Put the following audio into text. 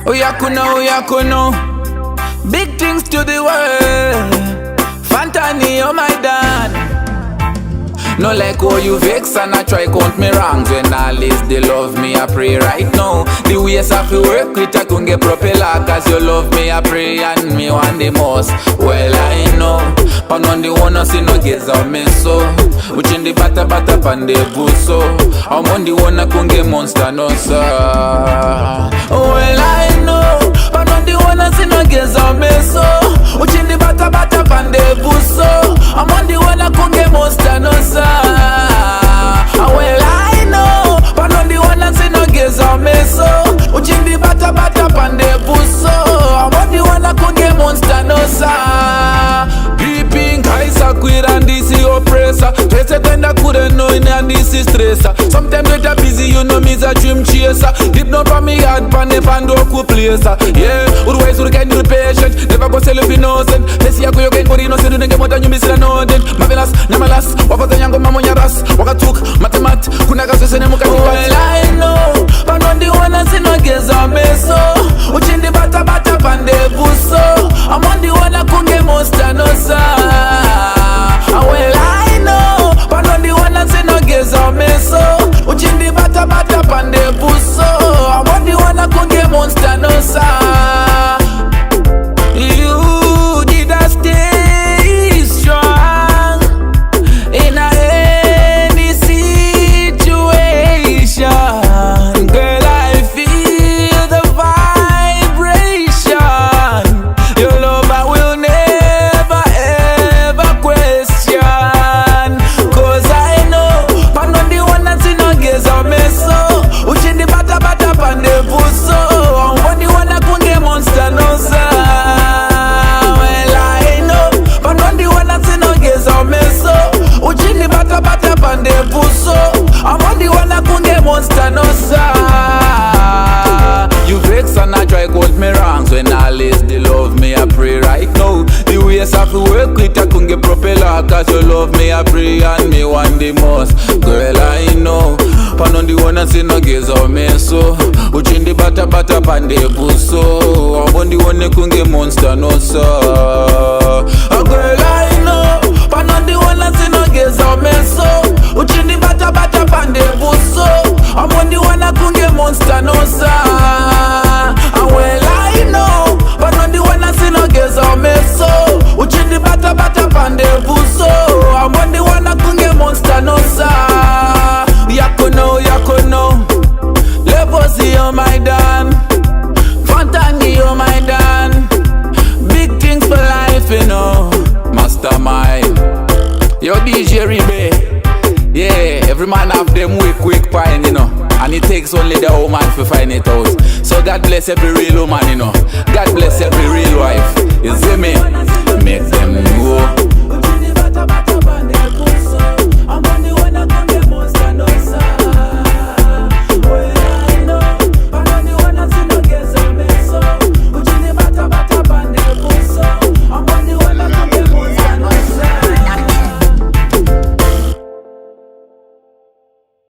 Oyakuno, big things to the world. Fantani, oh my dad. No like how you vex and I try count me wrongs. When all is they love me, I pray right now. The ways of you work with I couldn't get propeller. Cause you love me, I pray and me want the most. Well I know, but on the one I see no gaze of me so. Which in the bata pan the buso. I'm on the one I couldn't get monster no sir. Well I know, but on the one I see no gaze of me so. Which in the bata pan the buso. I'm on the one I couldn't get monster no sir. Well I know, but on the one I see no gaze on me so. Uchimbi bata pan the buso. I'm on the one I couldn't get monster no sir. Peeping kaisa queer and this is oppressor. Tese tenda couldn't know in and this is stressor. Sometimes get a busy, you know me's a dream chaser. Deep no for me hard pan the pandoku placer. Yeah, otherwise you can do patient. Never go sell up innocent. Let's see how you get for innocent. You don't get more than you miss an order. Marvelous, namalas, wapata yango mamonya ras. Wakatuk, matemat, kunaga sesene mukani. Well I know, but on the one I see no gaze on me so. Uchindi bata pan the buso. I'm on the one I couldn't get monster no sir. Well I know, but on the one I see no gaze on me so. Uchindi bata pan the buso. I'm on the one I couldn't get monster no sir. You did I stay strong in any situation. Girl, I feel the vibration. Your love I will never ever question. Cause I know, but on the one that's in no gaze of me so. Uchin the bata pan the buso. I'm on the one that couldn't get monster no sir. Well I know, but on the one that's in no gaze of me so. Uchin the bata pan the buso. I'm on the one that couldn't get monster no sir. You vex and I try cut me wrongs. When all is they love me, I pray right now. The ways of the work with I couldn't get propeller. Cause you love me, I pray and me want the most. Girl I know, but on the one that's in no gaze of me so. Uchin the bata pan the buso. I'm on the one that couldn't get monster no sir. Girl I know, but on the one that's in no gaze of me so. Uchin the bata pan the buso. I'm on the one that couldn't get monster no sir. Well I know, but on the one that's in no gaze of me so. Uchin the bata pan the buso. I'm on the one that couldn't get monster no sir. Yakuno, Levosi oh my dan, Fantani oh my dan. Big things for life you know. Mastermind, yo DJ Ribe. Yeah, every man have them quick pine you know. And it takes only the woman to find it out. So God bless every real woman you know. God bless every real wife. You see me?